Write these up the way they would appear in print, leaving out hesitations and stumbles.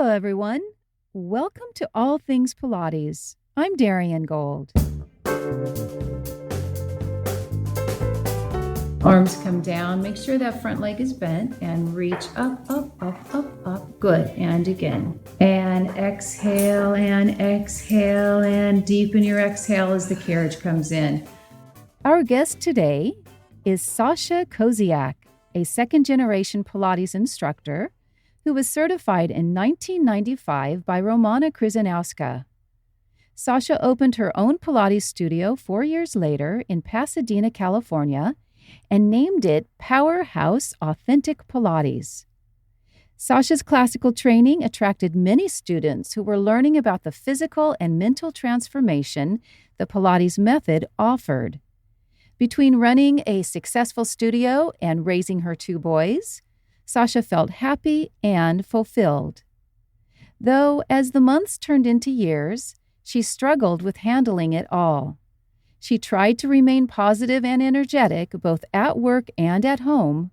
Hello, everyone. Welcome to All Things Pilates. I'm Darian Gold. Arms come down. Make sure that front leg is bent and reach up, up, up, up, up. Good. And again. And exhale and deepen your exhale as the carriage comes in. Our guest today is Sasha Koziak, a second-generation Pilates instructor who was certified in 1995 by Romana Kryzanowska. Sasha opened her own Pilates studio 4 years later in Pasadena, California, and named it Powerhouse Authentic Pilates. Sasha's classical training attracted many students who were learning about the physical and mental transformation the Pilates method offered. Between running a successful studio and raising her 2 boys, Sasha felt happy and fulfilled. Though, as the months turned into years, she struggled with handling it all. She tried to remain positive and energetic both at work and at home,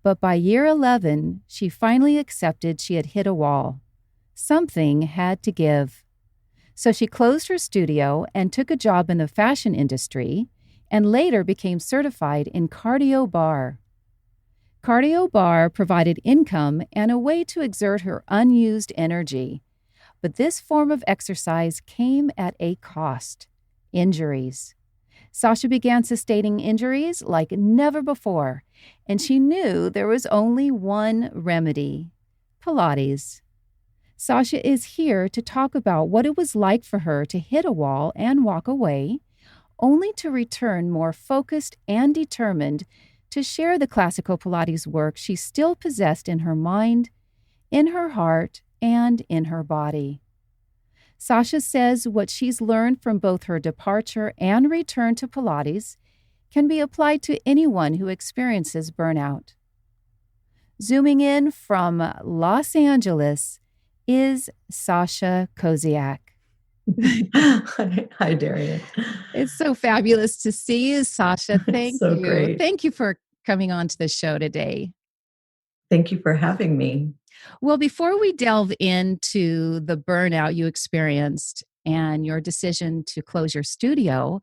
but by year 11, she finally accepted she had hit a wall. Something had to give. So she closed her studio and took a job in the fashion industry, and later became certified in Cardio Bar. Cardio Bar provided income and a way to exert her unused energy. But this form of exercise came at a cost: injuries. Sasha began sustaining injuries like never before, and she knew there was only one remedy: Pilates. Sasha is here to talk about what it was like for her to hit a wall and walk away, only to return more focused and determined to share the classical Pilates work she still possessed in her mind, in her heart, and in her body. Sasha says what she's learned from both her departure and return to Pilates can be applied to anyone who experiences burnout. Zooming in from Los Angeles is Sasha Koziak. Hi, Darian. It's so fabulous to see you, Sasha. Thank So you. great. Thank you for coming on to the show today. Thank you for having me. Well, before we delve into the burnout you experienced and your decision to close your studio,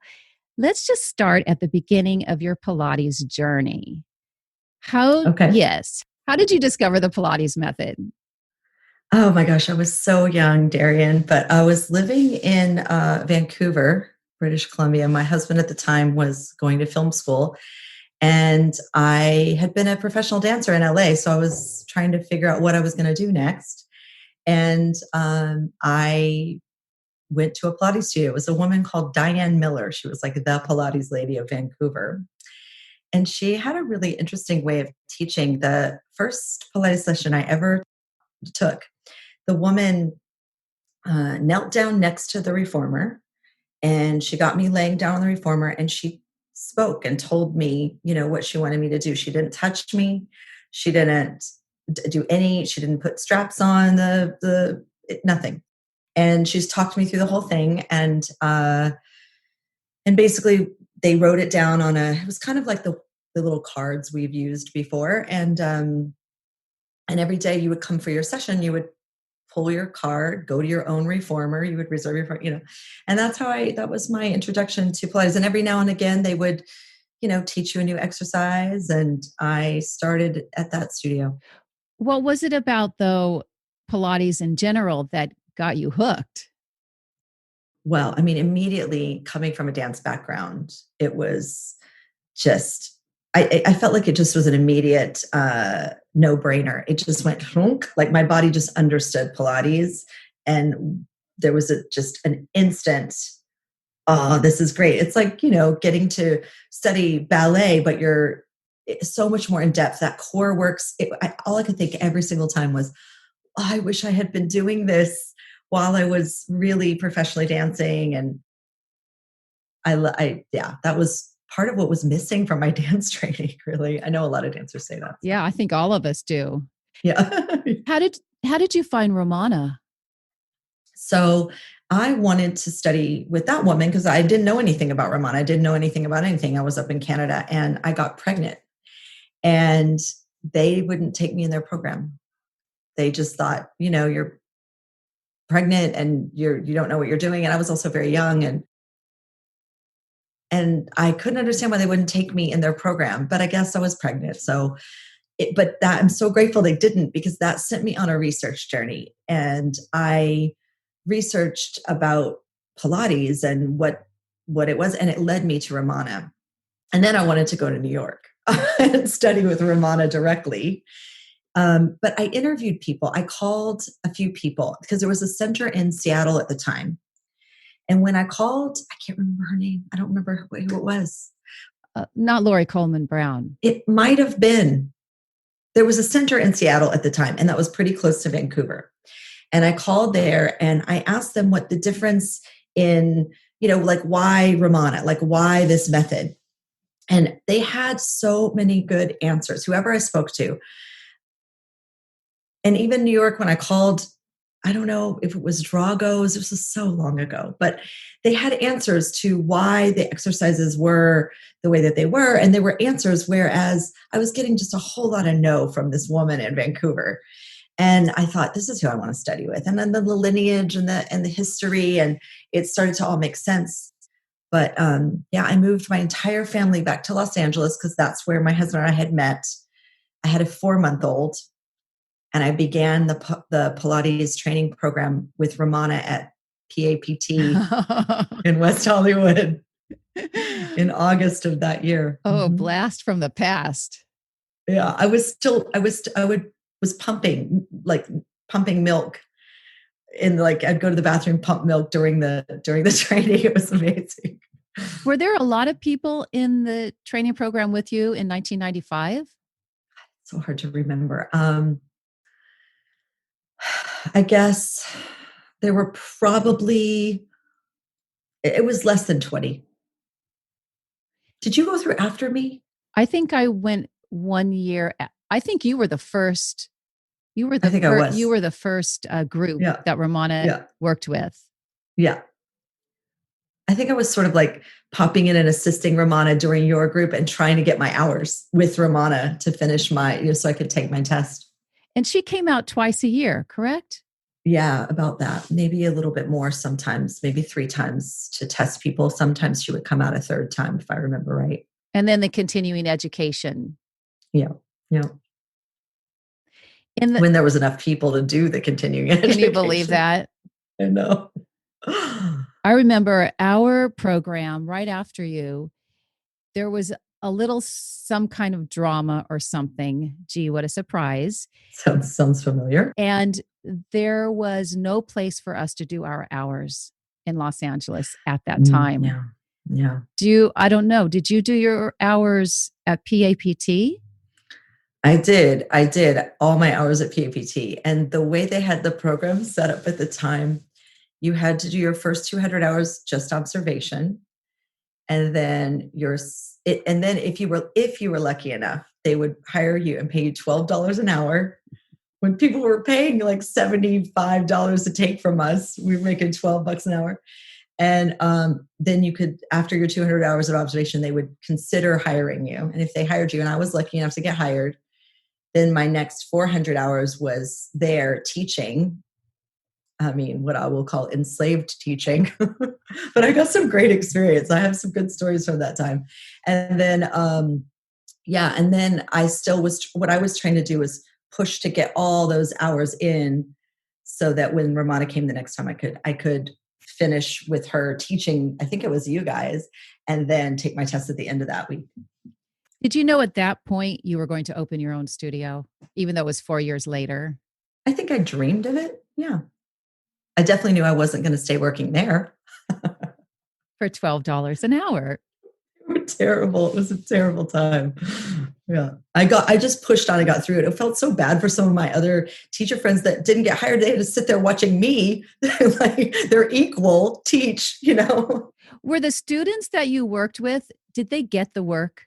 let's just start at the beginning of your Pilates journey. How did you discover the Pilates method? Oh my gosh, I was so young, Darian, but I was living in Vancouver, British Columbia. My husband at the time was going to film school, and I had been a professional dancer in LA, so I was trying to figure out what I was going to do next. And I went to a Pilates studio. It was a woman called Diane Miller. She was like the Pilates lady of Vancouver. And she had a really interesting way of teaching. The first Pilates session I ever took, the woman knelt down next to the reformer, and she got me laying down on the reformer, and she spoke and told me, what she wanted me to do. She didn't touch me. She didn't she didn't put straps on nothing. And she's talked me through the whole thing. And basically they wrote it down it was kind of like the little cards we've used before. And every day you would come for your session, you would pull your card, go to your own reformer, you would reserve your, and that was my introduction to Pilates. And every now and again they would, teach you a new exercise. And I started at that studio. What was it about, though, Pilates in general that got you hooked? Well, immediately coming from a dance background, it was just, I felt like it just was an immediate no-brainer. It just went like my body just understood Pilates, and there was just an instant, oh, this is great. It's like, getting to study ballet, but you're so much more in depth. That core works. All I could think every single time was, oh, I wish I had been doing this while I was really professionally dancing. And that was part of what was missing from my dance training, really. I know a lot of dancers say that. So. Yeah, I think all of us do. Yeah. How did you find Romana? So I wanted to study with that woman because I didn't know anything about Romana. I didn't know anything about anything. I was up in Canada and I got pregnant, and they wouldn't take me in their program. They just thought, you're pregnant and you don't know what you're doing. And I was also very young, and I couldn't understand why they wouldn't take me in their program, but I guess I was pregnant. So, I'm so grateful they didn't, because that sent me on a research journey. And I researched about Pilates and what it was, and it led me to Ramana. And then I wanted to go to New York and study with Ramana directly. But I interviewed people. I called a few people because there was a center in Seattle at the time. And when I called, I can't remember her name. I don't remember who it was. Not Lori Coleman Brown. It might have been. There was a center in Seattle at the time, and that was pretty close to Vancouver. And I called there and I asked them what the difference in, like why Ramana, like why this method. And they had so many good answers, whoever I spoke to. And even New York, when I called, I don't know if it was Drago's, this was so long ago, but they had answers to why the exercises were the way that they were. And there were answers, whereas I was getting just a whole lot of no from this woman in Vancouver. And I thought, this is who I want to study with. And then the lineage and the history, and it started to all make sense. But I moved my entire family back to Los Angeles because that's where my husband and I had met. I had a 4-month-old. And I began the Pilates training program with Ramana at PAPT in West Hollywood in August of that year. Oh, blast from the past. Yeah, I was pumping milk, and I'd go to the bathroom, pump milk during the training. It was amazing. Were there a lot of people in the training program with you in 1995? So hard to remember. I guess there were probably, it was less than 20. Did you go through after me? I think I went 1 year. I think you were the first. You were the first group that Ramana worked with. Yeah. I think I was sort of like popping in and assisting Ramana during your group and trying to get my hours with Ramana to finish so I could take my test. And she came out twice a year, correct? Yeah, about that. Maybe a little bit more sometimes, maybe 3 times to test people. Sometimes she would come out a 3rd time, if I remember right. And then the continuing education. Yeah. When there was enough people to do the continuing education. Can you believe that? I know. I remember our program right after you, there was some kind of drama or something. Gee, what a surprise. Sounds familiar. And there was no place for us to do our hours in Los Angeles at that time. Yeah. I don't know. Did you do your hours at PAPT? I did all my hours at PAPT. And the way they had the program set up at the time, you had to do your first 200 hours just observation. And then if you were lucky enough, they would hire you and pay you $12 an hour. When people were paying like $75 to take from us, we were making $12 an hour. And then you could, after your 200 hours of observation, they would consider hiring you. And if they hired you, and I was lucky enough to get hired, then my next 400 hours was there teaching. I mean, what I will call enslaved teaching, but I got some great experience. I have some good stories from that time. And then, and then what I was trying to do was push to get all those hours in so that when Ramana came the next time, I could finish with her teaching. I think it was you guys, and then take my test at the end of that week. Did you know at that point you were going to open your own studio, even though it was 4 years later? I think I dreamed of it. Yeah. I definitely knew I wasn't going to stay working there. For $12 an hour. Terrible. It was a terrible time. Yeah. I just pushed on and got through it. It felt so bad for some of my other teacher friends that didn't get hired. They had to sit there watching me, like their equal teach, Were the students that you worked with, did they get the work?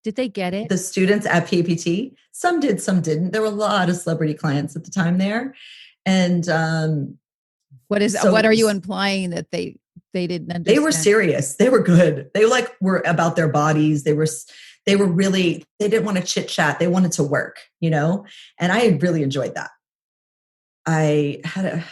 Did they get it? The students at PAPT, some did, some didn't. There were a lot of celebrity clients at the time there. And what are you implying that they didn't understand? They were serious. They were good. They were about their bodies. They didn't want to chit chat. They wanted to work, and I really enjoyed that. I had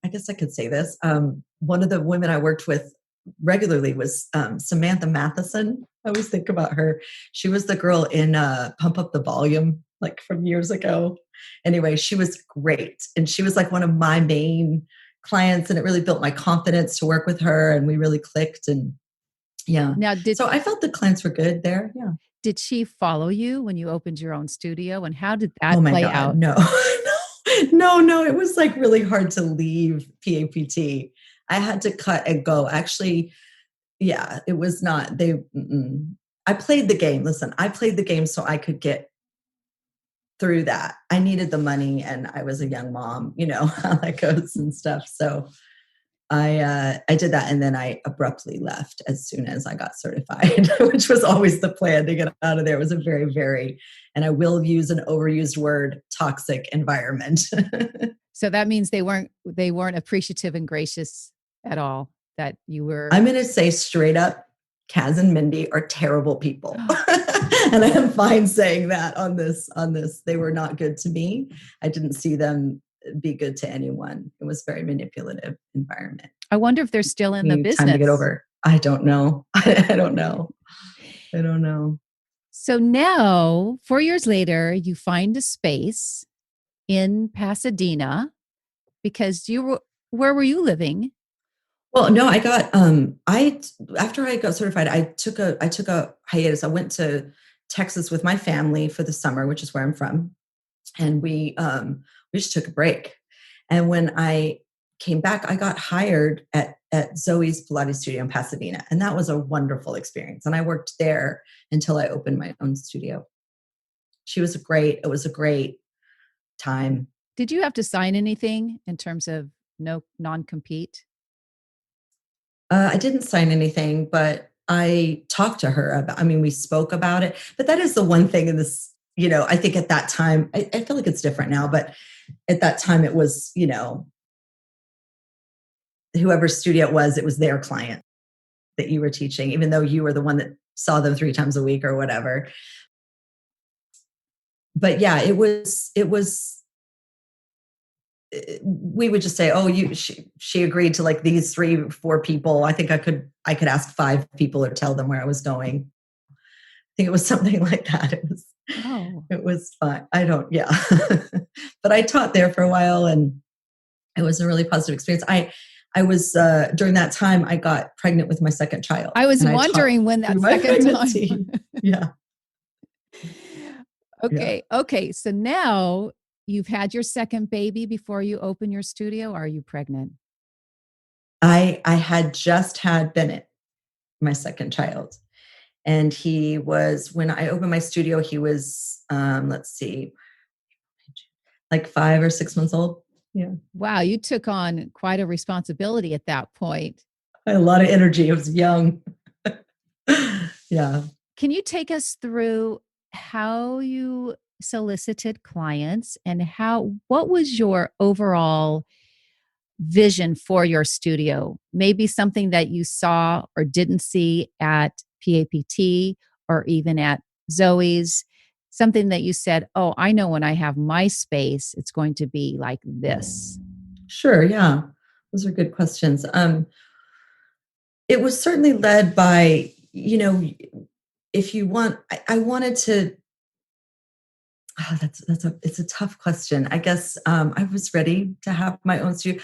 I guess I could say this. One of the women I worked with regularly was Samantha Matheson. I always think about her. She was the girl in Pump Up the Volume, like from years ago. Anyway, she was great. And she was like one of my main clients, and it really built my confidence to work with her. And we really clicked. And yeah. Now, So I felt the clients were good there. Yeah. did she follow you when you opened your own studio? And how did that Oh my play God. out? No, no. It was like really hard to leave PAPT. I had to cut and go. Actually, yeah, it was not, I played the game. Listen, I played the game so I could get through that. I needed the money and I was a young mom, you know, how that goes and stuff. So I did that, and then I abruptly left as soon as I got certified, which was always the plan to get out of there. It was a very, very, and I will use an overused word, toxic environment. So that means they weren't appreciative and gracious at all that you were. I'm going to say straight up, Kaz and Mindy are terrible people. And I am fine saying that on this. They were not good to me. I didn't see them be good to anyone. It was a very manipulative environment. I wonder if they're still in the business. Time to get over. I don't know. I don't know. So now, 4 years later, you find a space in Pasadena because where were you living? Well, no, I got after I got certified, I took a hiatus. I went to Texas with my family for the summer, which is where I'm from. And we just took a break. And when I came back, I got hired at Zoe's Pilates studio in Pasadena. And that was a wonderful experience. And I worked there until I opened my own studio. It was a great time. Did you have to sign anything in terms of no non-compete? I didn't sign anything, but I talked to her we spoke about it. But that is the one thing in this, you know, I think at that time, I feel like it's different now, but at that time it was, you know, whoever's studio it was their client that you were teaching, even though you were the one that saw them 3 times a week or whatever. But yeah, it was, we would just say, oh, she agreed to like these 3, 4 people. I think I could ask 5 people or tell them where I was going. I think it was something like that. It was fun. But I taught there for a while, and it was a really positive experience. I was during that time I got pregnant with my second child. I was wondering when that second time. Yeah. Okay. Yeah. Okay. So now you've had your second baby before you open your studio. Are you pregnant? I had just had Bennett, my second child. And he was, when I opened my studio, he was, like 5 or 6 months old. Yeah. Wow. You took on quite a responsibility at that point. I had a lot of energy. I was young. Yeah. Can you take us through how you solicited clients and what was your overall vision for your studio? Maybe something that you saw or didn't see at PAPT or even at Zoe's, something that you said, oh, I know when I have my space, it's going to be like this. Sure. Yeah. Those are good questions. It was certainly led by, you know, if you want, I wanted to, it's a tough question. I guess I was ready to have my own studio.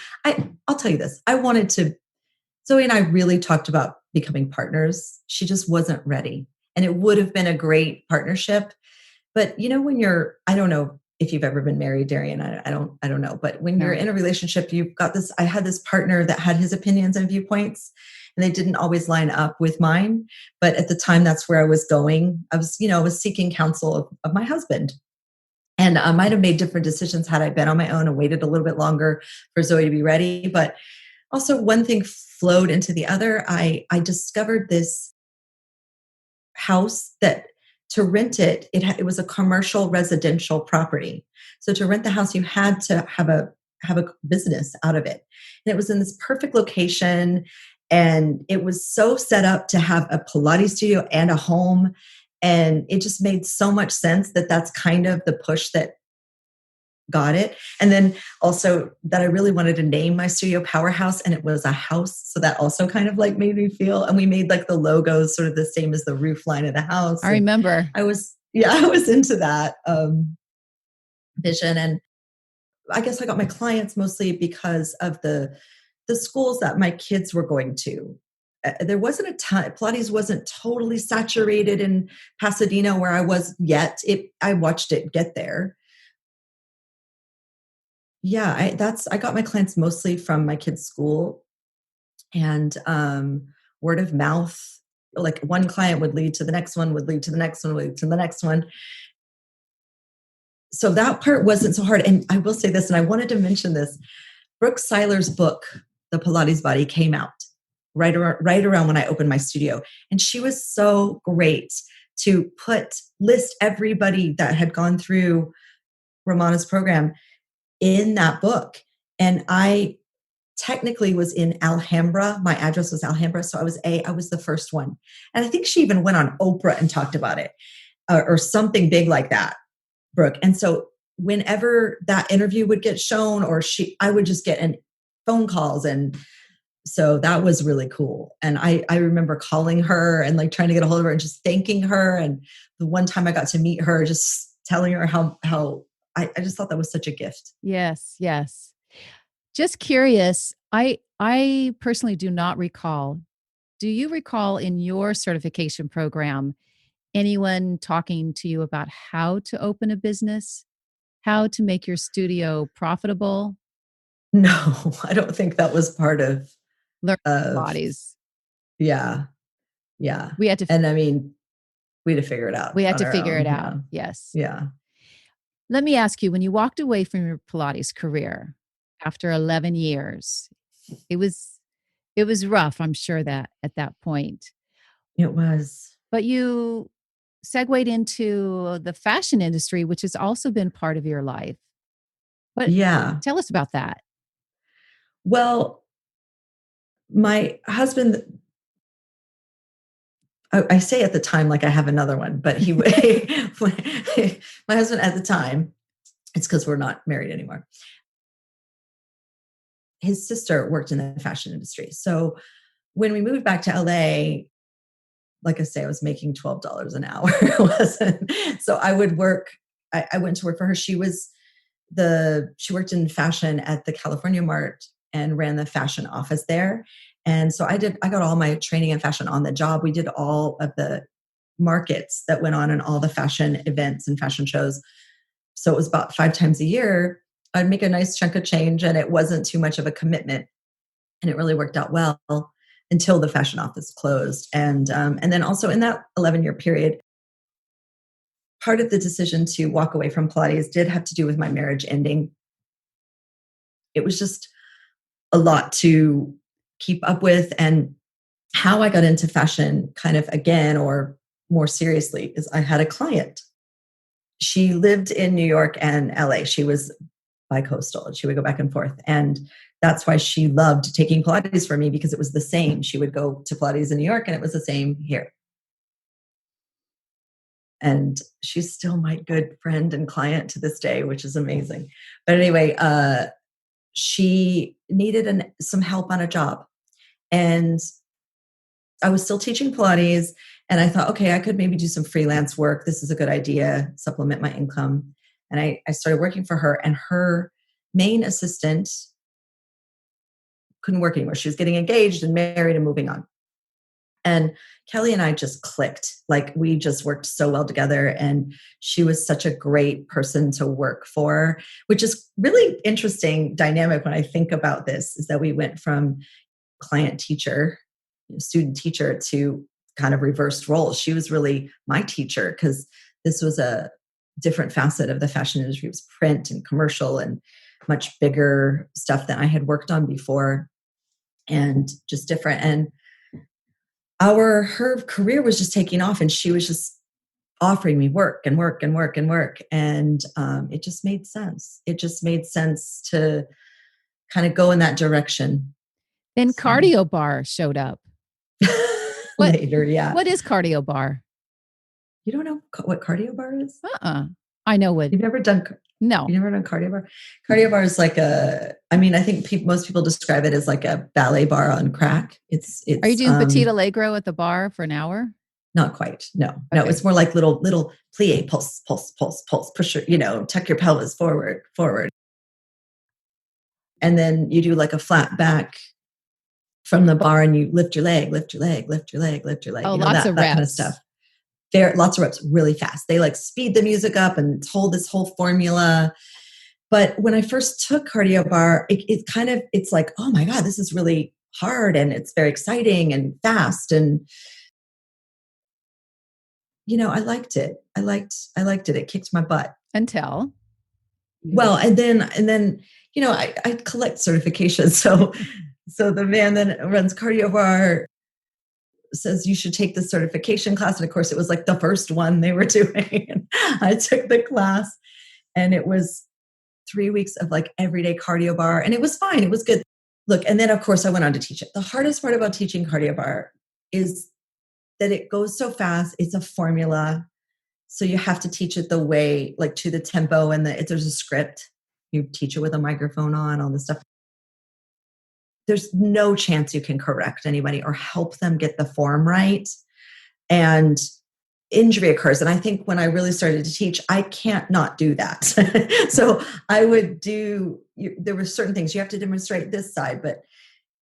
I'll tell you this. Zoe and I really talked about becoming partners. She just wasn't ready. And it would have been a great partnership. But you know, when I don't know if you've ever been married, Darian, I don't know. But when you're in a relationship, you've got this, I had this partner that had his opinions and viewpoints, and they didn't always line up with mine. But at the time, that's where I was going. I was seeking counsel of my husband. And I might have made different decisions had I been on my own and waited a little bit longer for Zoe to be ready. But also one thing flowed into the other. I discovered this house that to rent it was a commercial residential property. So to rent the house, you had to have a business out of it. And it was in this perfect location. And it was so set up to have a Pilates studio and a home. And it just made so much sense that that's kind of the push that got it. And then also that I really wanted to name my studio Powerhouse, and it was a house. So that also kind of like made me feel, and we made like the logos sort of the same as the roof line of the house. I remember. I was into that vision. And I guess I got my clients mostly because of the schools that my kids were going to. There wasn't a ton. Pilates wasn't totally saturated in Pasadena where I was yet. I watched it get there. Yeah, I got my clients mostly from my kids' school and word of mouth. Like one client would lead to the next one, would lead to the next one, would lead to the next one. So that part wasn't so hard. And I will say this, and I wanted to mention this. Brooke Seiler's book, The Pilates Body, came out right around when I opened my studio. And she was so great to list everybody that had gone through Romana's program in that book. And I technically was in Alhambra. My address was Alhambra. So I was the first one. And I think she even went on Oprah and talked about it or something big like that, Brooke. And so whenever that interview would get shown I would just get phone calls. And so that was really cool. And I remember calling her and like trying to get a hold of her and just thanking her. And the one time I got to meet her, just telling her how I just thought that was such a gift. Yes, yes. Just curious, I personally do not recall. Do you recall in your certification program anyone talking to you about how to open a business, how to make your studio profitable? No, I don't think that was part of Learn bodies. Yeah. Yeah. We had to And I mean, we had to figure it out. We had to figure own. it out. Yes. Yeah. Let me ask you, when you walked away from your Pilates career after 11 years, it was rough, I'm sure, that at that point. It was. But you segued into the fashion industry, which has also been part of your life. But yeah. Tell us about that. Well, my husband, I say at the time like I have another one, but my husband at the time, it's because we're not married anymore. His sister worked in the fashion industry. So when we moved back to LA, like I say, I was making $12 an hour. So I would work. I went to work for her. She worked in fashion at the California Mart and ran the fashion office there. And so I got all my training in fashion on the job. We did all of the markets that went on and all the fashion events and fashion shows. So it was about 5 times a year. I'd make a nice chunk of change and it wasn't too much of a commitment. And it really worked out well until the fashion office closed. And then also in that 11-year period, part of the decision to walk away from Pilates did have to do with my marriage ending. It was just a lot to keep up with. And how I got into fashion kind of again, or more seriously, is I had a client. She lived in New York and LA. She was bi-coastal. She would go back and forth. And that's why she loved taking Pilates for me, because it was the same. She would go to Pilates in New York and it was the same here. And she's still my good friend and client to this day, which is amazing. But anyway, she needed some help on a job. And I was still teaching Pilates. And I thought, okay, I could maybe do some freelance work. This is a good idea, supplement my income. And I started working for her. And her main assistant couldn't work anymore. She was getting engaged and married and moving on. And Kelly and I just clicked. Like, we just worked so well together. And she was such a great person to work for, which is really interesting dynamic when I think about this, is that we went from client teacher, student teacher, to kind of reversed roles. She was really my teacher, because this was a different facet of the fashion industry. It was print and commercial and much bigger stuff than I had worked on before, and just different. And her career was just taking off, and she was just offering me work and work and work and work. And it just made sense. It just made sense to kind of go in that direction. Then Cardio Bar showed up. Later, yeah. What is Cardio Bar? You don't know what Cardio Bar is? I know what. You've never done. No. You never done cardio bar? Cardio bar is like I think most people describe it as like a ballet bar on crack. Are you It's doing petit allegro at the bar for an hour? not quite. No, Okay. it's more like little plie, pulse, pulse, pulse, pulse, push your, tuck your pelvis forward, forward. And then you do like a flat back from the bar and you lift your leg, lift your leg, lift your leg, lift your leg. Oh, lots of that reps. kind of stuff. Lots of reps really fast. They like speed the music up and hold this whole formula. But when I first took cardio bar, it's like, oh my God, this is really hard and it's very exciting and fast. And, I liked it. I liked it. It kicked my butt. Until? Well, and then, I collect certifications. So the man that runs cardio bar says you should take the certification class. And of course it was like the first one they were doing. And I took the class and it was 3 weeks of like everyday cardio bar. And it was fine. It was good. Look, and then of course I went on to teach it. The hardest part about teaching cardio bar is that it goes so fast. It's a formula. So you have to teach it the way, like to the tempo, and there's a script. You teach it with a microphone on, all this stuff. There's no chance you can correct anybody or help them get the form right. And injury occurs. And I think when I really started to teach, I can't not do that. So I would there were certain things you have to demonstrate this side, but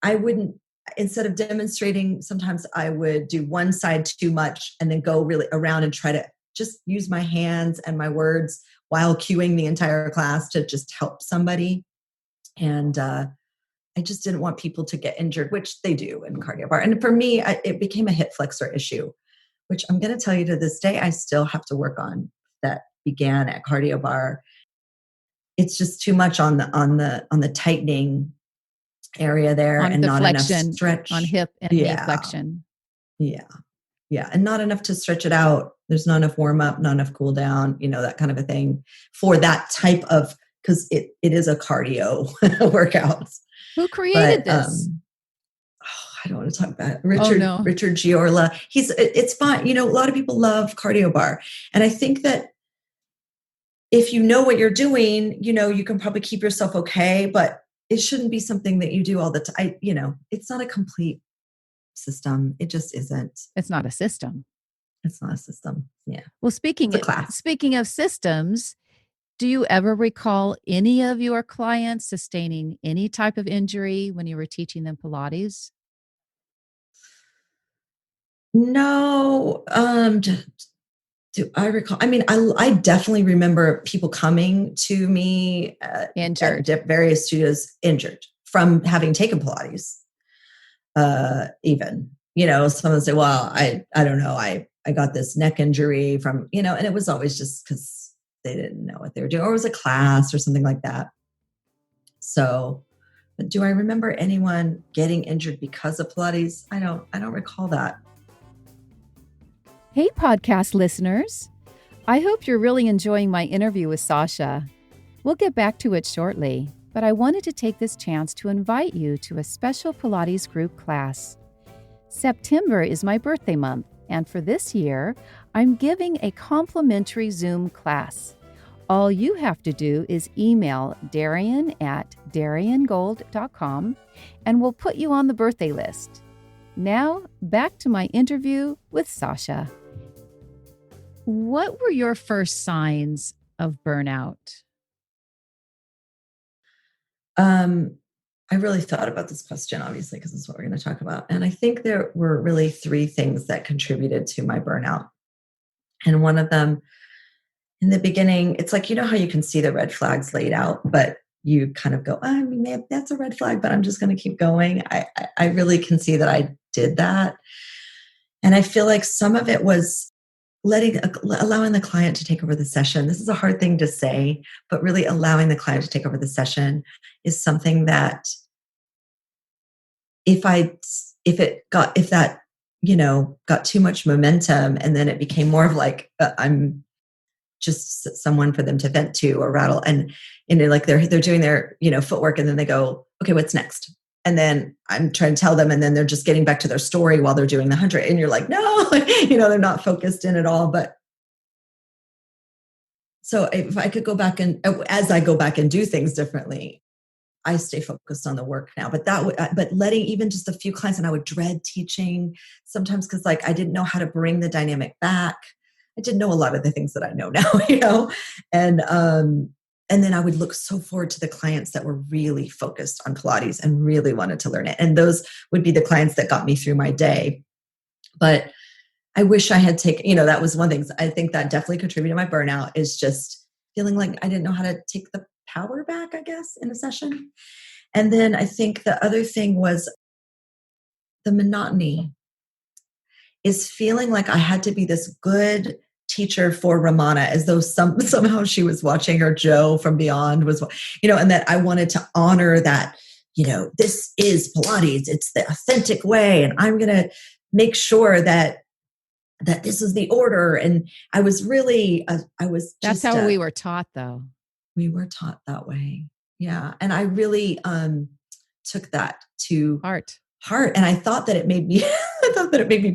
I wouldn't, instead of demonstrating, sometimes I would do one side too much and then go really around and try to just use my hands and my words while cueing the entire class to just help somebody. And I just didn't want people to get injured, which they do in cardio bar. And for me, it became a hip flexor issue, which I'm going to tell you to this day, I still have to work on. That began at cardio bar. It's just too much on the tightening area there, on and the not flexion, enough stretch on hip and knee flexion. Yeah, and not enough to stretch it out. There's not enough warm up, not enough cool down, that kind of a thing for that type of, because it is a cardio workout. Who created this? I don't want to talk about it. Richard Giorla. It's fine. A lot of people love cardio bar. And I think that if you know what you're doing, you can probably keep yourself okay, but it shouldn't be something that you do all the time. It's not a complete system. It just isn't. It's not a system. It's not a system. Yeah. Well, speaking of systems, do you ever recall any of your clients sustaining any type of injury when you were teaching them Pilates? No. Do I recall? I mean, I definitely remember people coming to me injured at various studios injured from having taken Pilates. Even, someone say, well, I don't know. I got this neck injury from, and it was always just because they didn't know what they were doing, or it was a class or something like that. So, but do I remember anyone getting injured because of Pilates? I don't recall that. Hey, podcast listeners. I hope you're really enjoying my interview with Sasha. We'll get back to it shortly, but I wanted to take this chance to invite you to a special Pilates group class. September is my birthday month, and for this year, I'm giving a complimentary Zoom class. All you have to do is email Darian at dariangold.com, and we'll put you on the birthday list. Now, back to my interview with Sasha. What were your first signs of burnout? I really thought about this question, obviously, because this is what we're going to talk about. And I think there were really 3 things that contributed to my burnout. And one of them, in the beginning, it's like, how you can see the red flags laid out, but you kind of go, I mean, that's a red flag, but I'm just going to keep going. I really can see that I did that. And I feel like some of it was allowing the client to take over the session. This is a hard thing to say, but really allowing the client to take over the session is something that if that got too much momentum, and then it became more of like, I'm just someone for them to vent to or rattle. And like they're doing their, footwork, and then they go, okay, what's next? And then I'm trying to tell them, and then they're just getting back to their story while they're doing the 100. And you're like, no, they're not focused in at all. But So if I could go back and as I go back and do things differently, I stay focused on the work now. But but letting even just a few clients, and I would dread teaching sometimes because like I didn't know how to bring the dynamic back. I didn't know a lot of the things that I know now, and then I would look so forward to the clients that were really focused on Pilates and really wanted to learn it. And those would be the clients that got me through my day. But I wish I had taken, that was one thing. I think that definitely contributed to my burnout is just feeling like I didn't know how to take the power back, I guess, in a session. And then I think the other thing was the monotony is feeling like I had to be this good teacher for Ramana as though somehow she was watching, or Joe from Beyond was, and that I wanted to honor that, this is Pilates, it's the authentic way. And I'm going to make sure that this is the order. And I was really, that's how we were taught though. We were taught that way. Yeah. And I really took that to heart. And I thought that it made me,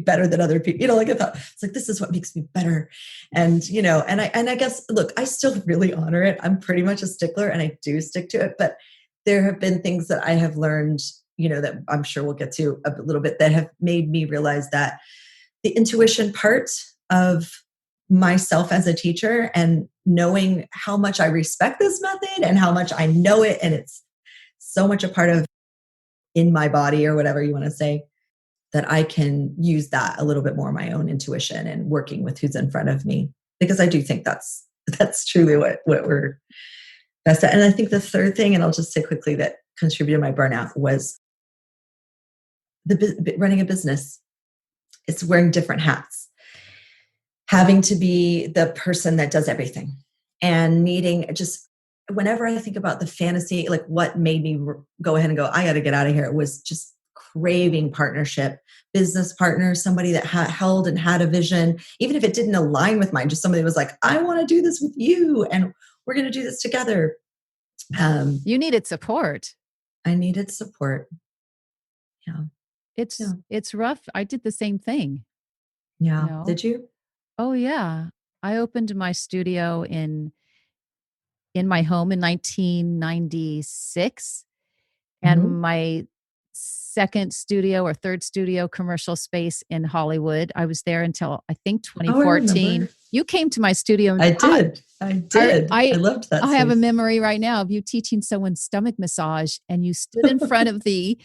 better than other people. I thought it's like, this is what makes me better. And, and I guess, look, I still really honor it. I'm pretty much a stickler and I do stick to it, but there have been things that I have learned, that I'm sure we'll get to a little bit, that have made me realize that the intuition part of myself as a teacher and knowing how much I respect this method and how much I know it, and it's so much a part of in my body or whatever you want to say, that I can use that a little bit more, my own intuition and working with who's in front of me, because I do think that's truly what we're best at. And I think the third thing, and I'll just say quickly, that contributed to my burnout was running a business. It's wearing different hats, having to be the person that does everything, and needing just, whenever I think about the fantasy, like what made me go ahead and go, I got to get out of here, it was just craving partnership, business partners, somebody that held and had a vision, even if it didn't align with mine, just somebody was like, I want to do this with you and we're going to do this together. You needed support. I needed support. Yeah. It's rough. I did the same thing. Yeah. Did you? Oh yeah. I opened my studio in my home in 1996. And my second studio or third studio commercial space in Hollywood, I was there until I think 2014. You came to my studio. I did. I loved that. I have a memory right now of you teaching someone stomach massage, and you stood in front of the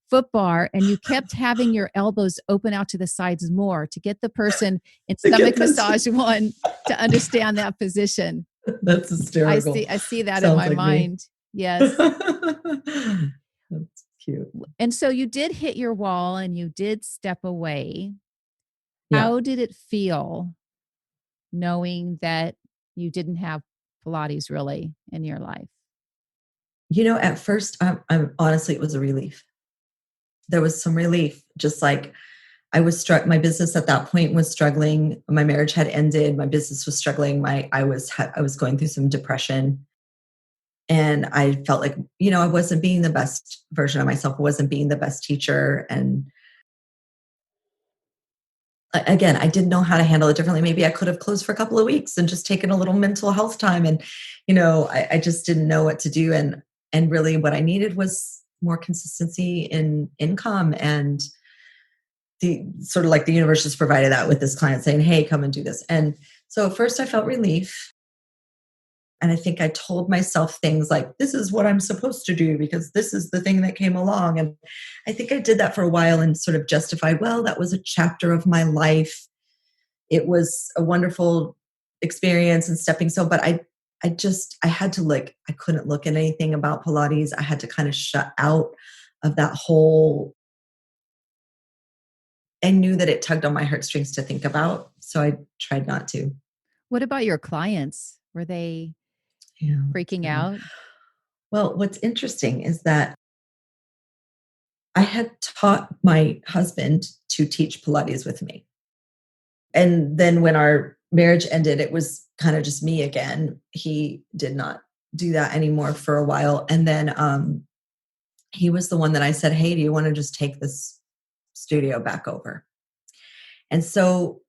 foot bar and you kept having your elbows open out to the sides more to get the person in stomach massage one to understand that position. That's hysterical. I see that in my mind. Yes. That's cute. And so you did hit your wall and you did step away. Yeah. How did it feel knowing that you didn't have Pilates really in your life? At first, I'm honestly, it was a relief. There was some relief, just like I was my business at that point was struggling. My marriage had ended. My business was struggling. I was going through some depression. And I felt like, I wasn't being the best version of myself. I wasn't being the best teacher. And again, I didn't know how to handle it differently. Maybe I could have closed for a couple of weeks and just taken a little mental health time. And, I just didn't know what to do. And really what I needed was more consistency in income, and the sort of like the universe just provided that with this client saying, hey, come and do this. And so at first I felt relief. And I think I told myself things like, this is what I'm supposed to do because this is the thing that came along. And I think I did that for a while and sort of justified, well, that was a chapter of my life. It was a wonderful experience and stepping stone. But I had to I couldn't look at anything about Pilates. I had to kind of shut out of that whole, I knew that it tugged on my heartstrings to think about. So I tried not to. What about your clients? Were they freaking out? Well, what's interesting is that I had taught my husband to teach Pilates with me. And then when our marriage ended, it was kind of just me again. He did not do that anymore for a while. And then he was the one that I said, hey, do you want to just take this studio back over? And so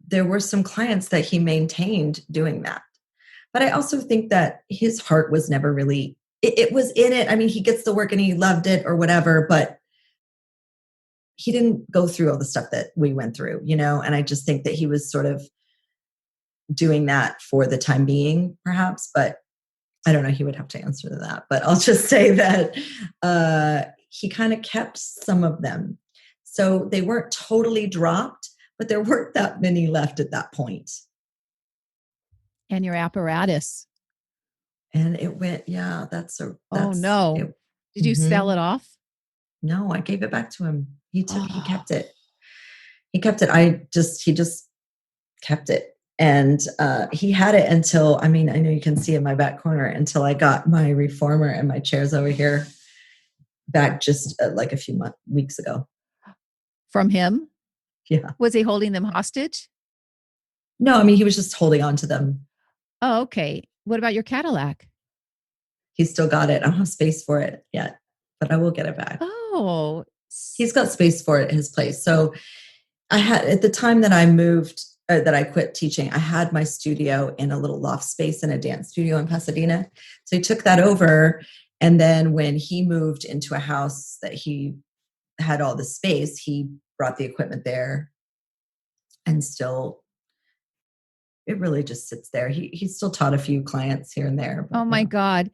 there were some clients that he maintained doing that. But I also think that his heart was never really, it was in it. I mean, he gets the work and he loved it or whatever, but he didn't go through all the stuff that we went through, and I just think that he was sort of doing that for the time being, perhaps, but I don't know. He would have to answer to that, but I'll just say that he kind of kept some of them. So they weren't totally dropped, but there weren't that many left at that point. And your apparatus. And it went, yeah, oh no. Did you sell it off? No, I gave it back to him. He kept it. He kept it. He just kept it. And he had it until, I know you can see in my back corner, until I got my reformer and my chairs over here back just like a few weeks ago. From him? Yeah. Was he holding them hostage? No, he was just holding on to them. Oh, okay. What about your Cadillac? He's still got it. I don't have space for it yet, but I will get it back. Oh. He's got space for it at his place. So I had, at the time that I moved, that I quit teaching, I had my studio in a little loft space in a dance studio in Pasadena. So he took that over. And then when he moved into a house that he had all the space, he brought the equipment there, and still, it really just sits there. He still taught a few clients here and there. Oh my God.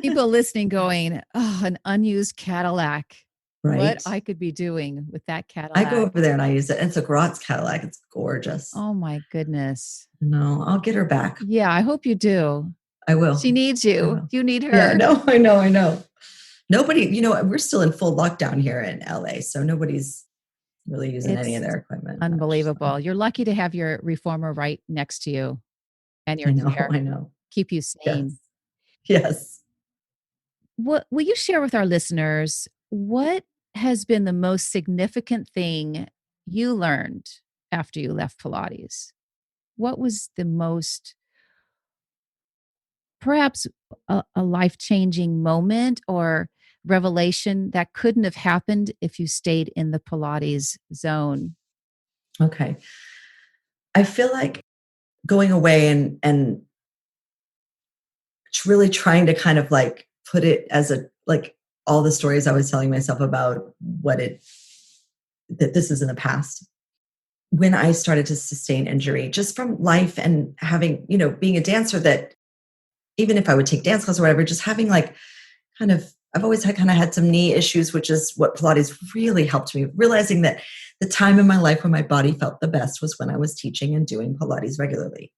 People listening going, oh, an unused Cadillac. Right. What I could be doing with that Cadillac. I go over there and I use it. It's a Gratz Cadillac. It's gorgeous. Oh my goodness. No, I'll get her back. Yeah, I hope you do. I will. She needs you. You need her. Yeah, no, I know. Nobody, we're still in full lockdown here in LA, so nobody's really using any of their equipment. Unbelievable. You're lucky to have your reformer right next to you and your chair. I know. Keep you sane. Yes. What will you share with our listeners? What has been the most significant thing you learned after you left Pilates? What was the most, perhaps a life-changing moment or revelation that couldn't have happened if you stayed in the Pilates zone? Okay. I feel like going away and really trying to kind of like put it as all the stories I was telling myself about that this is in the past. When I started to sustain injury just from life and having, being a dancer, that even if I would take dance class or whatever, just having I've always had some knee issues, which is what Pilates really helped me, realizing that the time in my life when my body felt the best was when I was teaching and doing Pilates regularly.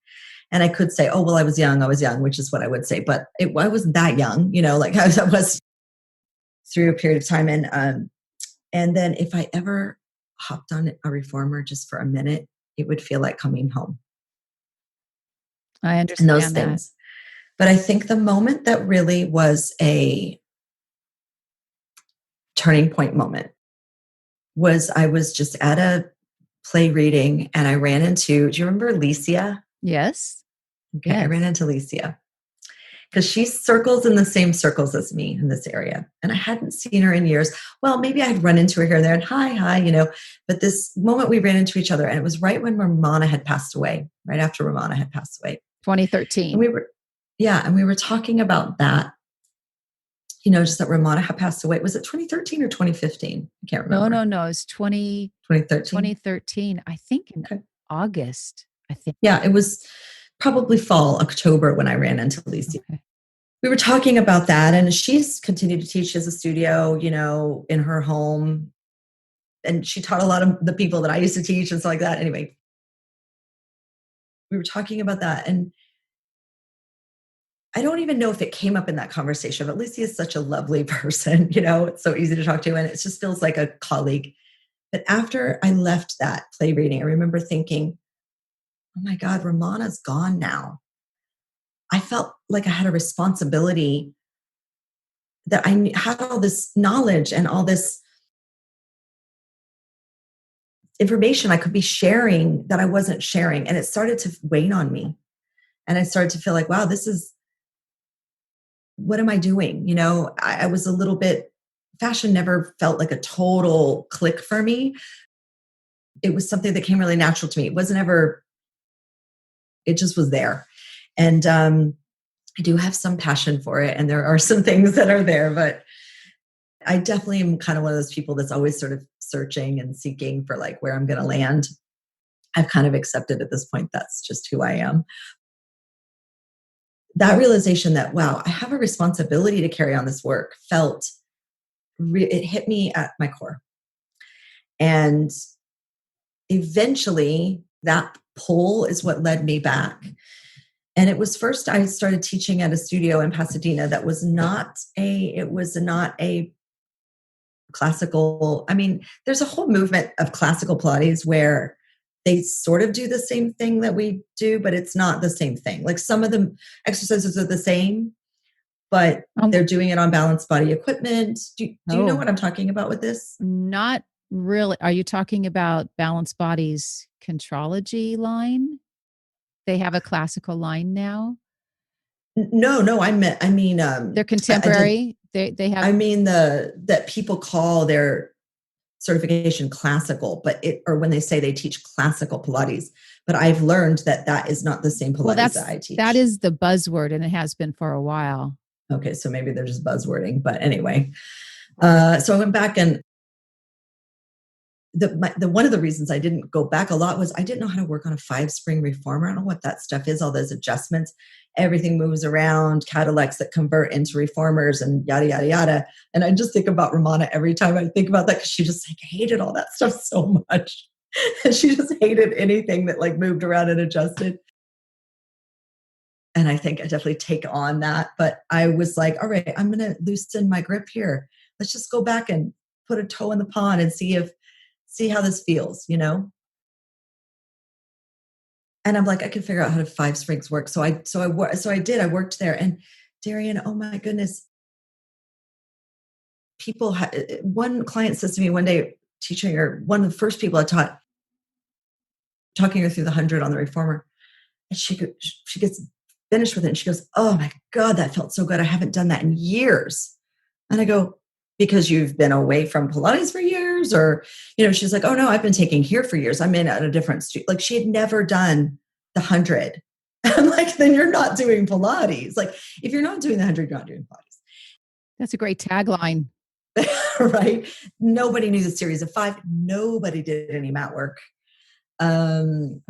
And I could say, oh, well, I was young, which is what I would say, but I wasn't that young, I was through a period of time. And then if I ever hopped on a reformer just for a minute, it would feel like coming home. I understand and those things. But I think the moment that really was a turning point moment was I was just at a play reading and I ran into, do you remember Alicia? Yes. Okay, yes. I ran into Alicia because she circles in the same circles as me in this area. And I hadn't seen her in years. Well, maybe I'd run into her here and there and hi, but this moment we ran into each other, and it was right when Ramona had passed away, right after Ramona had passed away. 2013. And we were talking about that, just that Ramona had passed away. Was it 2013 or 2015? I can't remember. No. It was 2013. I think in August, I think. Yeah, it was probably fall, October when I ran into Alicia. Okay. We were talking about that, and she's continued to teach. She has a studio, in her home. And she taught a lot of the people that I used to teach and stuff like that. Anyway, we were talking about that, and I don't even know if it came up in that conversation, but Lucy is such a lovely person, it's so easy to talk to, and it just feels like a colleague. But after I left that play reading, I remember thinking, oh my God, Ramona's gone now. I felt like I had a responsibility, that I had all this knowledge and all this information I could be sharing that I wasn't sharing. And it started to wane on me. And I started to feel like, wow, what am I doing? I was a little bit, fashion never felt like a total click for me. It was something that came really natural to me. It wasn't ever, it just was there. And I do have some passion for it, and there are some things that are there, but I definitely am kind of one of those people that's always sort of searching and seeking for like where I'm going to land. I've kind of accepted at this point that's just who I am. That realization that, wow, I have a responsibility to carry on this work it hit me at my core. And eventually that pull is what led me back. And it was first I started teaching at a studio in Pasadena that was not a classical. I mean, there's a whole movement of classical Pilates where they sort of do the same thing that we do, but it's not the same thing. Like some of the exercises are the same, but they're doing it on balanced body equipment. Do you know what I'm talking about with this? Not really. Are you talking about Balanced Body's Contrology line? They have a classical line now. No. I mean, they're contemporary. They have. I mean that people call their certification classical, or when they say they teach classical Pilates, but I've learned that is not the same Pilates that I teach. That is the buzzword, and it has been for a while. Okay, so maybe they're just buzzwording, but anyway. So I went back, and the one of the reasons I didn't go back a lot was I didn't know how to work on a 5-spring reformer. I don't know what that stuff is, all those adjustments. Everything moves around, Cadillacs that convert into reformers and yada, yada, yada. And I just think about Ramana every time I think about that, because she just like hated all that stuff so much. And she just hated anything that like moved around and adjusted. And I think I definitely take on that. But I was like, all right, I'm going to loosen my grip here. Let's just go back and put a toe in the pond and see how this feels, you know? And I'm like, I can figure out how to 5 springs work. So I did. I worked there. And Darian, oh my goodness, one client says to me one day, teaching her, one of the first people I taught, talking her through the 100 on the reformer, and she gets finished with it, and she goes, "Oh my God, that felt so good. I haven't done that in years." And I go, "Because you've been away from Pilates for years?" Or, she's like, "Oh no, I've been taking here for years. I'm in at a different street." Like she had never done the 100. I'm like, then you're not doing Pilates. Like if you're not doing the 100, you're not doing Pilates. That's a great tagline. Right? Nobody knew the series of 5. Nobody did any mat work. So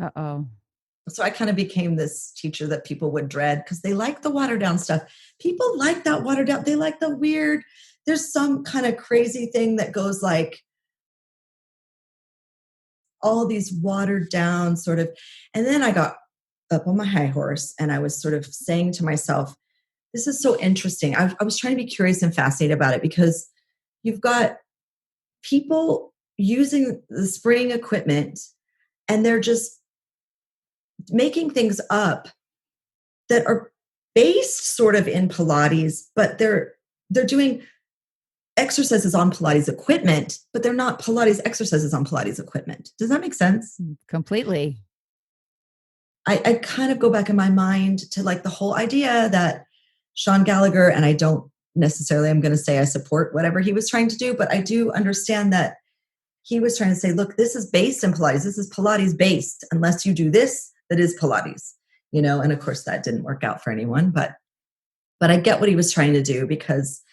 I kind of became this teacher that people would dread because they like the watered down stuff. People like that watered down. They like the weird. There's some kind of crazy thing that goes like all these watered down sort of. And then I got up on my high horse and I was sort of saying to myself, this is so interesting. I was trying to be curious and fascinated about it because you've got people using the spring equipment and they're just making things up that are based sort of in Pilates, but they're doing exercises on Pilates equipment, but they're not Pilates exercises on Pilates equipment. Does that make sense? Completely. I kind of go back in my mind to like the whole idea that Sean Gallagher, and I don't necessarily, I'm going to say I support whatever he was trying to do, but I do understand that he was trying to say, look, this is based in Pilates. This is Pilates based. Unless you do this, that is Pilates, and of course that didn't work out for anyone, but I get what he was trying to do because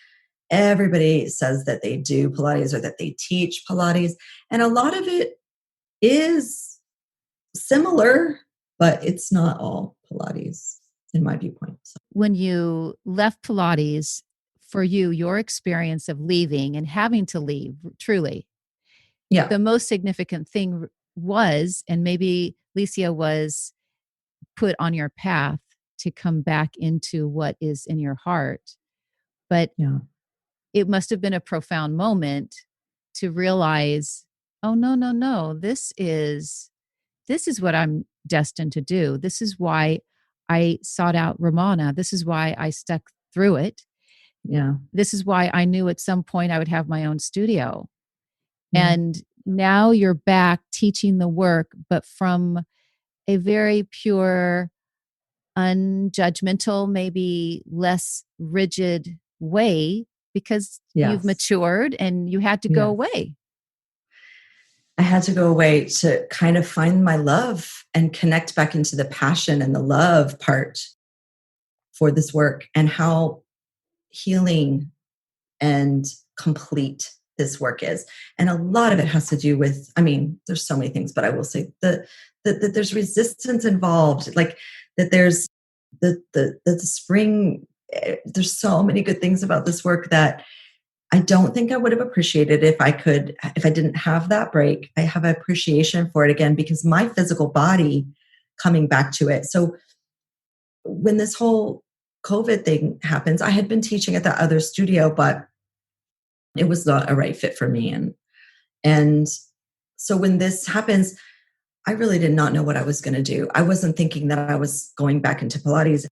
everybody says that they do Pilates or that they teach Pilates. And a lot of it is similar, but it's not all Pilates in my viewpoint. So. When you left Pilates, for you, your experience of leaving and having to leave, truly, yeah, the most significant thing was, and maybe Licia was put on your path to come back into what is in your heart. But it must have been a profound moment to realize, oh, no, this is what I'm destined to do. This is why I sought out Ramana. This is why I stuck through it. Yeah. This is why I knew at some point I would have my own studio. And now you're back teaching the work, but from a very pure, unjudgmental, maybe less rigid way, because you've matured and you had to go away. I had to go away to kind of find my love and connect back into the passion and the love part for this work and how healing and complete this work is. And a lot of it has to do with, I mean, there's so many things, but I will say that there's resistance involved, like that there's the spring. There's so many good things about this work that I don't think I would have appreciated if I didn't have that break. I have appreciation for it again because my physical body coming back to it. So when this whole COVID thing happens, I had been teaching at that other studio, but it was not a right fit for me. And so when this happens, I really did not know what I was going to do. I wasn't thinking that I was going back into Pilates.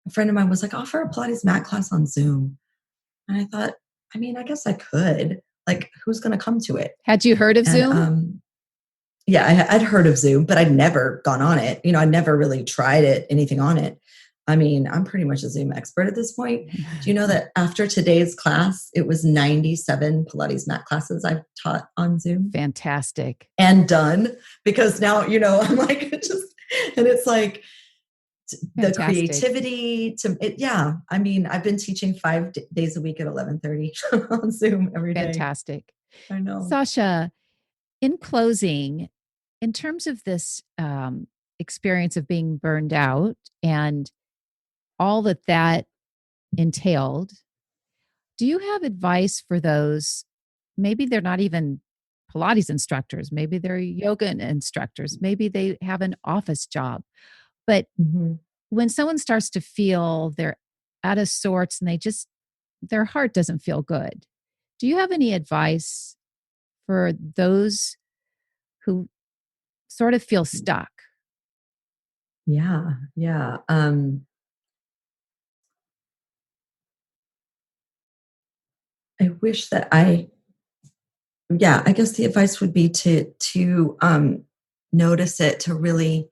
A friend of mine was like, offer a Pilates mat class on Zoom. And I thought, I mean, I guess I could. Like, who's going to come to it? Had you heard of Zoom? Yeah, I'd heard of Zoom, but I'd never gone on it. I never really tried anything on it. I mean, I'm pretty much a Zoom expert at this point. Do you know that after today's class, it was 97 Pilates mat classes I've taught on Zoom? Fantastic. And done. Because now, I'm like, and it's like, the creativity to it. Yeah. I mean, I've been teaching 5 days a week at 11:30 on Zoom every day. Fantastic. I know. Sasha, in closing, in terms of this experience of being burned out and all that entailed, do you have advice for those, maybe they're not even Pilates instructors, maybe they're yoga instructors, maybe they have an office job, but when someone starts to feel they're out of sorts and their heart doesn't feel good, do you have any advice for those who sort of feel stuck? Yeah. I wish that I guess the advice would be to notice it, to really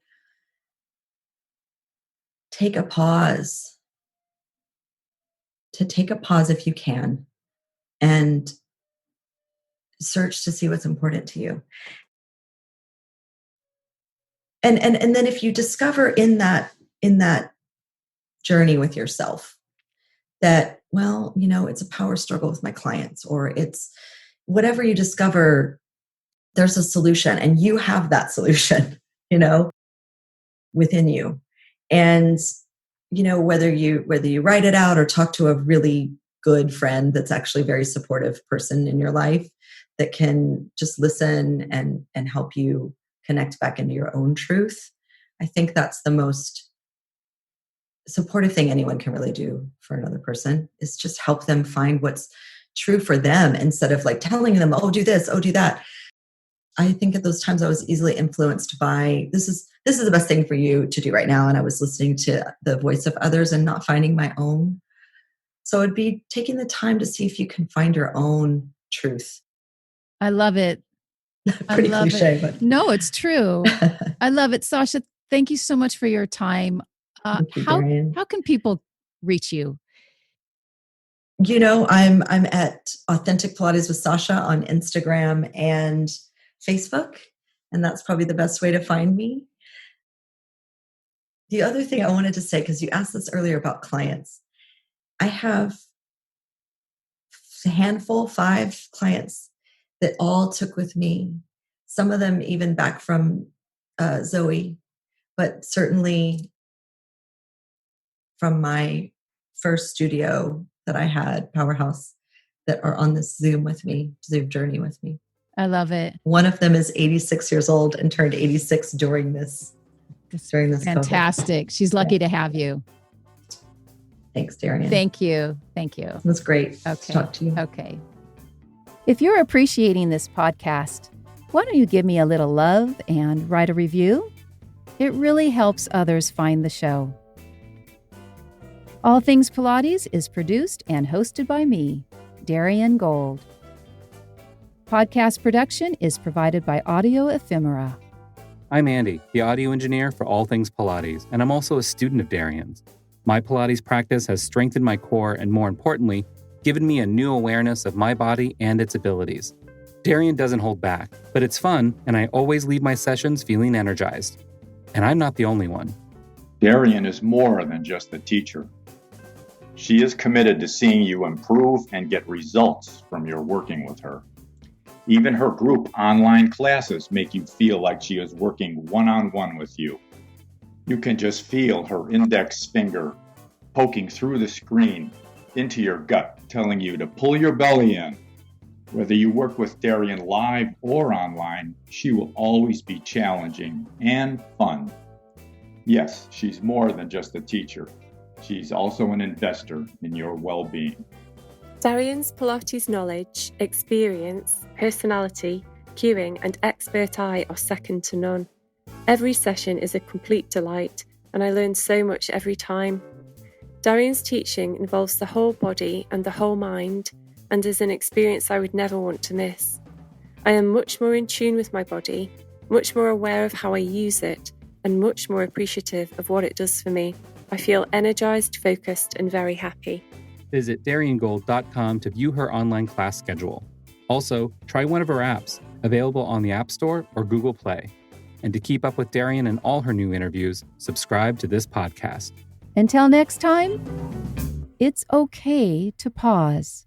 take a pause if you can, and search to see what's important to you. And then if you discover in that journey with yourself that, well, it's a power struggle with my clients, or it's whatever you discover, there's a solution and you have that solution, within you. And, whether you write it out or talk to a really good friend that's actually a very supportive person in your life that can just listen and help you connect back into your own truth. I think that's the most supportive thing anyone can really do for another person, is just help them find what's true for them instead of like telling them, oh, do this, oh, do that. I think at those times I was easily influenced by, this is the best thing for you to do right now. And I was listening to the voice of others and not finding my own. So it'd be taking the time to see if you can find your own truth. I love it. Pretty cliche, but no, it's true. I love it. Sasha, thank you so much for your time. Thank you, How can people reach you? I'm at Authentic Pilates with Sasha on Instagram and Facebook, and that's probably the best way to find me. The other thing I wanted to say, because you asked this earlier about clients, I have a handful, 5 clients that all took with me. Some of them even back from Zoe, but certainly from my first studio that I had, Powerhouse, that are on this Zoom journey with me. I love it. One of them is 86 years old and turned 86 during this fantastic. COVID. She's lucky to have you. Thanks, Darian. Thank you. It was great to talk to you. Okay. If you're appreciating this podcast, why don't you give me a little love and write a review? It really helps others find the show. All Things Pilates is produced and hosted by me, Darian Gold. Podcast production is provided by Audio Ephemera. I'm Andy, the audio engineer for All Things Pilates, and I'm also a student of Darian's. My Pilates practice has strengthened my core and, more importantly, given me a new awareness of my body and its abilities. Darian doesn't hold back, but it's fun, and I always leave my sessions feeling energized. And I'm not the only one. Darian is more than just a teacher. She is committed to seeing you improve and get results from your working with her. Even her group online classes make you feel like she is working one-on-one with you. You can just feel her index finger poking through the screen into your gut, telling you to pull your belly in. Whether you work with Darian live or online, she will always be challenging and fun. Yes, she's more than just a teacher. She's also an investor in your well-being. Darian's Pilates knowledge, experience, personality, cueing and expert eye are second to none. Every session is a complete delight, and I learn so much every time. Darian's teaching involves the whole body and the whole mind, and is an experience I would never want to miss. I am much more in tune with my body, much more aware of how I use it, and much more appreciative of what it does for me. I feel energized, focused, and very happy. Visit DarianGold.com to view her online class schedule. Also, try one of her apps, available on the App Store or Google Play. And to keep up with Darian and all her new interviews, subscribe to this podcast. Until next time, it's okay to pause.